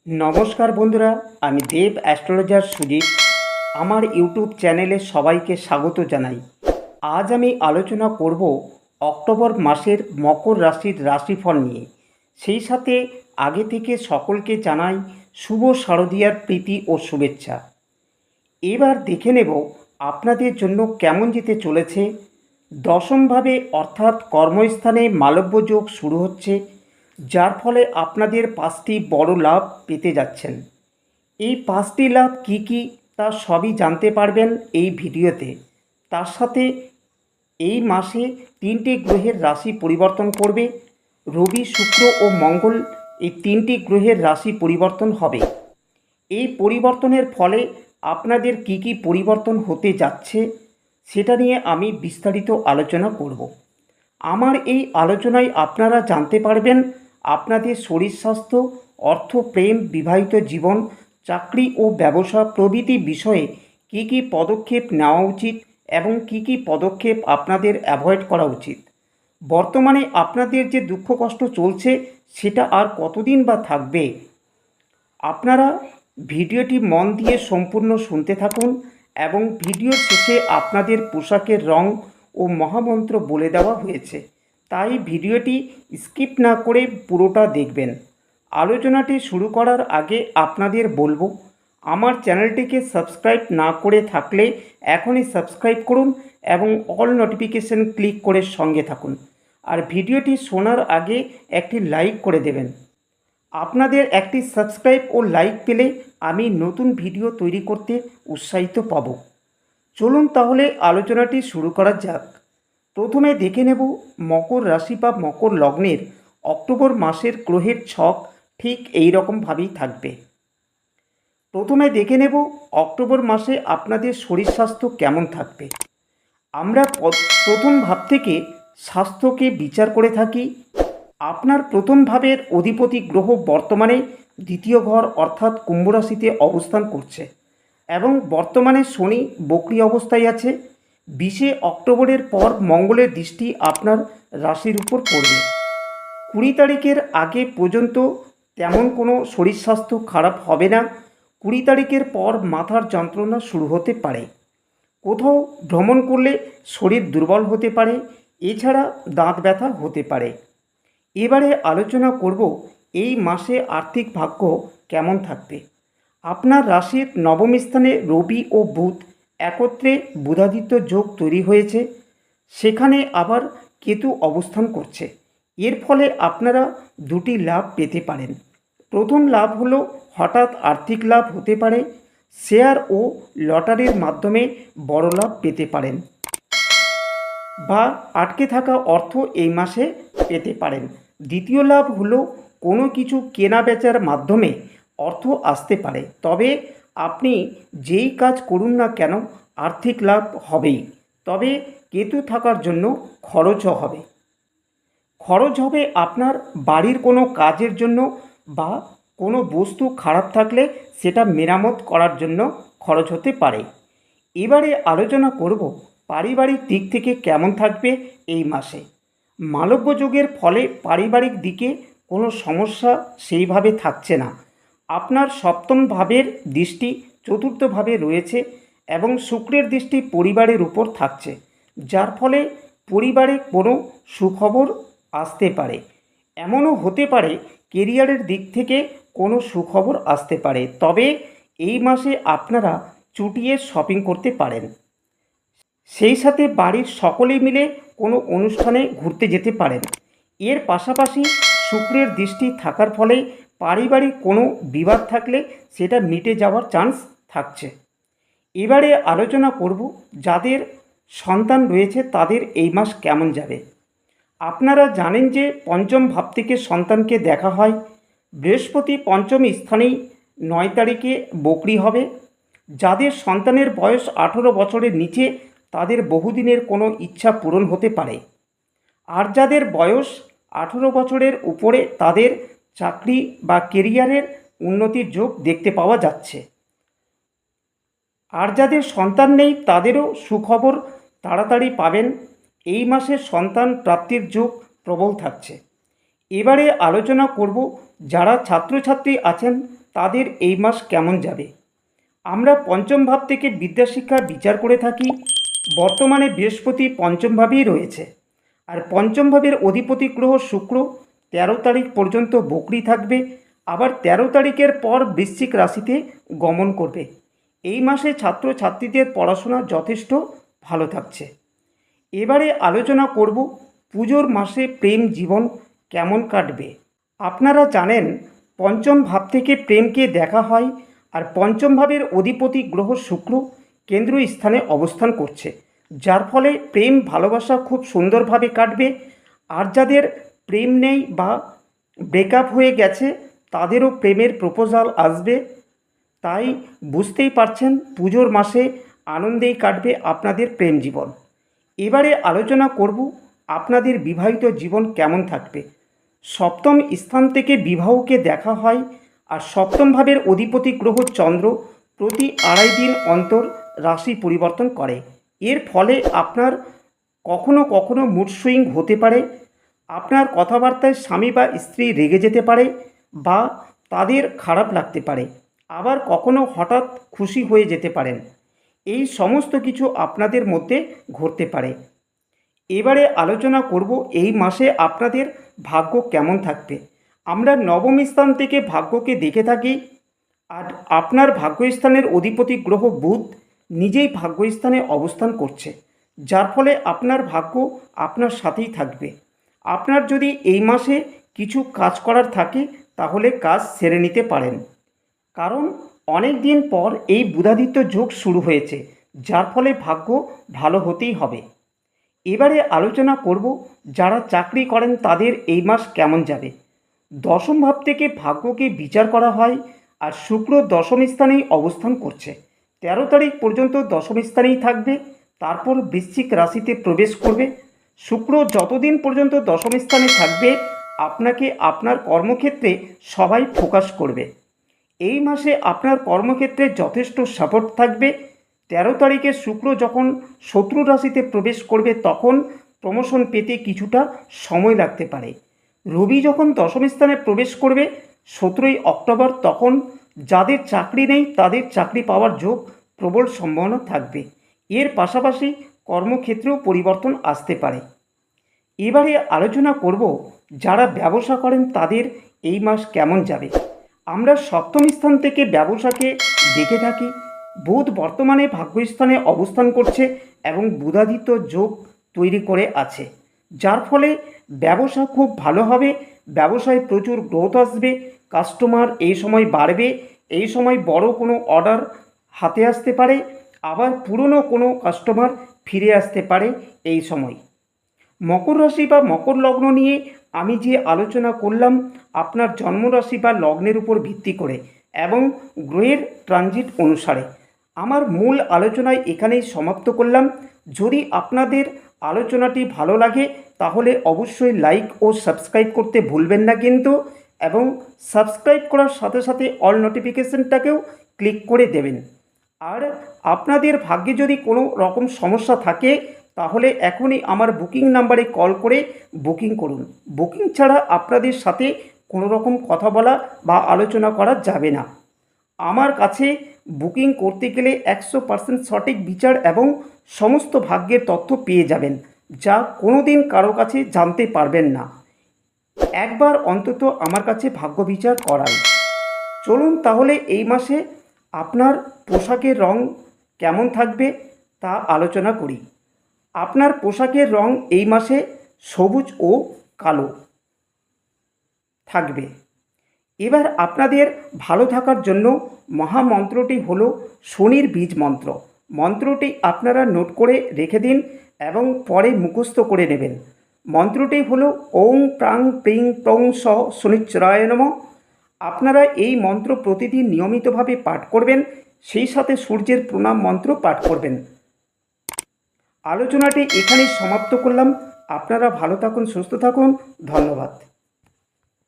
নমস্কার বন্ধুরা, আমি দেব অ্যাস্ট্রোলজার সুজিত। আমার ইউটিউব চ্যানেলে সবাইকে স্বাগত জানাই। আজ আমি আলোচনা করব অক্টোবর মাসের মকর রাশির রাশিফল নিয়ে। সেই সাথে আগে থেকে সকলকে জানাই শুভ শারদীয়ার প্রীতি ও শুভেচ্ছা। এবার দেখে নেব আপনাদের জন্য কেমন যেতে চলেছে। দশমভাবে অর্থাৎ কর্মস্থানে মালব্য যোগ শুরু হচ্ছে, যার ফলে আপনাদের 5টি বড় লাভ পেতে যাচ্ছেন। এই 5টি লাভ কি কি তা সবই জানতে পারবেন এই ভিডিওতে। তার সাথে এই মাসে 3টি গ্রহের রাশি পরিবর্তন করবে। রবি, শুক্র ও মঙ্গল, এই 3টি গ্রহের রাশি পরিবর্তন হবে। এই পরিবর্তনের ফলে আপনাদের কি কি পরিবর্তন হতে যাচ্ছে সেটা নিয়ে আমি বিস্তারিত আলোচনা করব। আমার এই আলোচনায় আপনারা জানতে পারবেন আপনাদের শরীর স্বাস্থ্য, অর্থ, প্রেম, বিবাহিত জীবন, চাকরি ও ব্যবসা প্রভৃতি বিষয়ে কি কি পদক্ষেপ নেওয়া উচিত এবং কি কি পদক্ষেপ আপনাদের অ্যাভয়েড করা উচিত। বর্তমানে আপনাদের যে দুঃখ কষ্ট চলছে সেটা আর কতদিন বা থাকবে। আপনারা ভিডিওটি মন দিয়ে সম্পূর্ণ শুনতে থাকুন এবং ভিডিওর শেষে আপনাদের পোশাকের রং ও মহামন্ত্র বলে দেওয়া হয়েছে, তাই ভিডিওটি স্কিপ না করে পুরোটা দেখবেন। আলোচনাটি শুরু করার আগে আপনাদের বলবো, আমার চ্যানেলটিকে সাবস্ক্রাইব না করে থাকলে এখনই সাবস্ক্রাইব করুন এবং অল নোটিফিকেশন ক্লিক করে সঙ্গে থাকুন। আর ভিডিওটি শোনার আগে একটি লাইক করে দেবেন। আপনাদের একটি সাবস্ক্রাইব ও লাইক পেলে আমি নতুন ভিডিও তৈরি করতে উৎসাহিত পাব। চলুন তাহলে আলোচনাটি শুরু করা যাক। প্রথমে দেখে নেব মকর রাশি বা মকর লগ্নের অক্টোবর মাসের গ্রহের ছক ঠিক এই রকমভাবেই থাকবে। প্রথমে দেখে নেব অক্টোবর মাসে আপনাদের শরীর স্বাস্থ্য কেমন থাকবে। আমরা প্রথম ভাব থেকে স্বাস্থ্যকে বিচার করে থাকি। আপনার প্রথম ভাবের অধিপতি গ্রহ বর্তমানে দ্বিতীয় ঘর অর্থাৎ কুম্ভ রাশিতে অবস্থান করছে এবং বর্তমানে শনি বক্রী অবস্থায় আছে। 20 অক্টোবরের পর মঙ্গলের দৃষ্টি আপনার রাশির উপর পড়বে। 20 তারিখের আগে পর্যন্ত তেমন কোনো শরীর স্বাস্থ্য খারাপ হবে না। 20 তারিখের পর মাথার যন্ত্রণা শুরু হতে পারে। কোথাও ভ্রমণ করলে শরীর দুর্বল হতে পারে, এছাড়া দাঁত ব্যথা হতে পারে। এবারে আলোচনা করব এই মাসে আর্থিক ভাগ্য কেমন থাকবে। আপনার রাশির নবম স্থানে রবি ও বুধ একত্রে বুধাদিত্য যোগ তৈরি হয়েছে, সেখানে আবার কেতু অবস্থান করছে। এর ফলে আপনারা দুটি লাভ পেতে পারেন। প্রথম লাভ হলো হঠাৎ আর্থিক লাভ হতে পারে। শেয়ার ও লটারির মাধ্যমে বড় লাভ পেতে পারেন বা আটকে থাকা অর্থ এই মাসে পেতে পারেন। দ্বিতীয় লাভ হলো কোনো কিছু কেনা বেচার মাধ্যমে অর্থ আসতে পারে, তবে আপনি যেই কাজ করুন না কেন আর্থিক লাভ হবেই, তবে কেতু থাকার জন্য খরচও হবে। খরচ হবে আপনার বাড়ির কোনো কাজের জন্য বা কোনো বস্তু খারাপ থাকলে সেটা মেরামত করার জন্য খরচ হতে পারে। এবারে আলোচনা করব পারিবারিক দিক থেকে কেমন থাকবে এই মাসে। মালব্য যোগের ফলে পারিবারিক দিকে কোনো সমস্যা সেইভাবে থাকছে না। আপনার সপ্তম ভাবের দৃষ্টি চতুর্থ ভাবে রয়েছে এবং শুক্রের দৃষ্টি পরিবারের উপর থাকছে, যার ফলে পরিবারে কোনো সুখবর আসতে পারে। এমনও হতে পারে কেরিয়ারের দিক থেকে কোনো সুখবর আসতে পারে, তবে এই মাসে আপনারা চুটিয়ে শপিং করতে পারেন। সেই সাথে বাড়ির সকলে মিলে কোনো অনুষ্ঠানে ঘুরতে যেতে পারেন। এর পাশাপাশি শুক্রের দৃষ্টি থাকার ফলে পারিবারিক কোনো বিবাদ থাকলে সেটা মিটে যাওয়ার চান্স থাকছে। এবারে আলোচনা করব যাদের সন্তান রয়েছে তাদের এই মাস কেমন যাবে। আপনারা জানেন যে পঞ্চম ভাব থেকে সন্তানকে দেখা হয়। বৃহস্পতি পঞ্চম স্থানেই 9 তারিখে বকরি হবে। যাদের সন্তানের বয়স 18 বছরের নিচে তাদের বহুদিনের কোনো ইচ্ছা পূরণ হতে পারে, আর যাদের বয়স 18 বছরের উপরে তাদের চাকরি বা কেরিয়ারের উন্নতির যোগ দেখতে পাওয়া যাচ্ছে। আর যাদের সন্তান নেই তাদেরও সুখবর তাড়াতাড়ি পাবেন। এই মাসে সন্তান প্রাপ্তির যোগ প্রবল থাকছে। এবারে আলোচনা করব যারা ছাত্রছাত্রী আছেন তাদের এই মাস কেমন যাবে। আমরা পঞ্চম ভাব থেকে বিদ্যাশিক্ষা বিচার করে থাকি। বর্তমানে বৃহস্পতি পঞ্চম ভাবেই রয়েছে, আর পঞ্চম ভাবের অধিপতি গ্রহ শুক্র 13 তারিখ পর্যন্ত বকরি থাকবে, আবার 13 তারিখের পর বৃশ্চিক রাশিতে গমন করবে। এই মাসে ছাত্রছাত্রীদের পড়াশোনা যথেষ্ট ভালো থাকছে। এবারে আলোচনা করব পুজোর মাসে প্রেম জীবন কেমন কাটবে। আপনারা জানেন পঞ্চম ভাব থেকে প্রেমকে দেখা হয়, আর পঞ্চম ভাবের অধিপতি গ্রহ শুক্র কেন্দ্রীয় স্থানে অবস্থান করছে, যার ফলে প্রেম ভালোবাসা খুব সুন্দরভাবে কাটবে। আর যাদের প্রেম নেই বা ব্রেকআপ হয়ে গেছে তাদেরও প্রেমের প্রপোজাল আসবে। তাই বুঝতেই পারছেন পুজোর মাসে আনন্দেই কাটবে আপনাদের প্রেম জীবন। এবারে আলোচনা করব আপনাদের বিবাহিত জীবন কেমন থাকবে। সপ্তম স্থান থেকে বিবাহকে দেখা হয়, আর সপ্তম ভাবের অধিপতি গ্রহ চন্দ্র প্রতি 2.5 দিন অন্তর রাশি পরিবর্তন করে। এর ফলে আপনার কখনো কখনো মুড সুইং হতে পারে, আপনার কথাবার্তায় স্বামী বা স্ত্রী রেগে যেতে পারে বা তাদের খারাপ লাগতে পারে, আবার কখনো হঠাৎ খুশি হয়ে যেতে পারেন। এই সমস্ত কিছু আপনাদের মধ্যে ঘটতে পারে। এবারে আলোচনা করব এই মাসে আপনাদের ভাগ্য কেমন থাকবে। আমরা নবম স্থান থেকে ভাগ্যকে দেখে থাকি, আর আপনার ভাগ্যস্থানের অধিপতি গ্রহ বুধ নিজেই ভাগ্যস্থানে অবস্থান করছে, যার ফলে আপনার ভাগ্য আপনার সাথেই থাকবে। আপনার যদি এই মাসে কিছু কাজ করার থাকে তাহলে কাজ সেরে নিতে পারেন, কারণ অনেক দিন পর এই বুধাদিত্য যোগ শুরু হয়েছে, যার ফলে ভাগ্য ভালো হতেই হবে। এবারে আলোচনা করব যারা চাকরি করেন তাদের এই মাস কেমন যাবে। দশম ভাব থেকে ভাগ্যকে বিচার করা হয়, আর শুক্র দশম স্থানেই অবস্থান করছে। 13 তারিখ পর্যন্ত দশম স্থানেই থাকবে, তারপর বৃশ্চিক রাশিতে প্রবেশ করবে। শুক্র যতদিন পর্যন্ত দশম স্থানে থাকবে আপনাকে আপনার কর্মক্ষেত্রে সবাই ফোকাস করবে। এই মাসে আপনার কর্মক্ষেত্রে যথেষ্ট সাপোর্ট থাকবে। 13 তারিখে শুক্র যখন শত্রু রাশিতে প্রবেশ করবে তখন প্রমোশন পেতে কিছুটা সময় লাগতে পারে। রবি যখন দশম স্থানে প্রবেশ করবে 17 অক্টোবর, তখন যাদের চাকরি নেই তাদের চাকরি পাওয়ার যোগ প্রবল সম্ভাবনা থাকবে। এর পাশাপাশি কর্মক্ষেত্রেও পরিবর্তন আসতে পারে। এবারে আলোচনা করব যারা ব্যবসা করেন তাদের এই মাস কেমন যাবে। আমরা সপ্তম স্থান থেকে ব্যবসাকে দেখে থাকি। বুধ বর্তমানে ভাগ্যস্থানে অবস্থান করছে এবং বুধাদিত্য যোগ তৈরি করে আছে, যার ফলে ব্যবসা খুব ভালো হবে। ব্যবসায় প্রচুর গ্রোথ আসবে, কাস্টমার এই সময় বাড়বে। এই সময় বড় কোনো অর্ডার হাতে আসতে পারে, আবার পুরনো কোনো কাস্টমার ফিরে আসতে পারে এই সময়। মকর রাশি বা মকর লগ্ন নিয়ে আমি যে আলোচনা করলাম আপনার জন্মরাশি বা লগ্নের উপর ভিত্তি করে এবং গ্রহের ট্রানজিট অনুসারে। আমার মূল আলোচনায় এখানেই সমাপ্ত করলাম। যদি আপনাদের আলোচনাটি ভালো লাগে তাহলে অবশ্যই লাইক ও সাবস্ক্রাইব করতে ভুলবেন না কিন্তু, এবং সাবস্ক্রাইব করার সাথে সাথে অল নোটিফিকেশনটাকেও ক্লিক করে দেবেন। আর আপনাদের ভাগ্যে যদি কোনো রকম সমস্যা থাকে তাহলে এখনই আমার বুকিং নাম্বারে কল করে বুকিং করুন। বুকিং ছাড়া আপনাদের সাথে কোনো রকম কথা বলা বা আলোচনা করা যাবে না। আমার কাছে বুকিং করতে গেলে 100% সঠিক বিচার এবং সমস্ত ভাগ্যের তথ্য পেয়ে যাবেন, যা কোনো দিন কারো কাছে জানতে পারবেন না। একবার অন্তত আমার কাছে ভাগ্য বিচার করাই। চলুন তাহলে এই মাসে আপনার পোশাকের রং কেমন থাকবে তা আলোচনা করি। আপনার পোশাকের রং এই মাসে সবুজ ও কালো থাকবে। এবার আপনাদের ভালো থাকার জন্য মহামন্ত্রটি হলো শনির বীজ মন্ত্র। মন্ত্রটি আপনারা নোট করে রেখে দিন এবং পরে মুখস্থ করে নেবেন। মন্ত্রটি হলো ওং প্রাং প্রিং প্রং স শনিশ্চরায় নমঃ। আপনারা এই মন্ত্র প্রতিদিন নিয়মিতভাবে পাঠ করবেন, সেই সাথে সূর্যের প্রণাম মন্ত্র পাঠ করবেন। আলোচনাটি এখানেই সমাপ্ত করলাম। আপনারা ভালো থাকুন, সুস্থ থাকুন। ধন্যবাদ।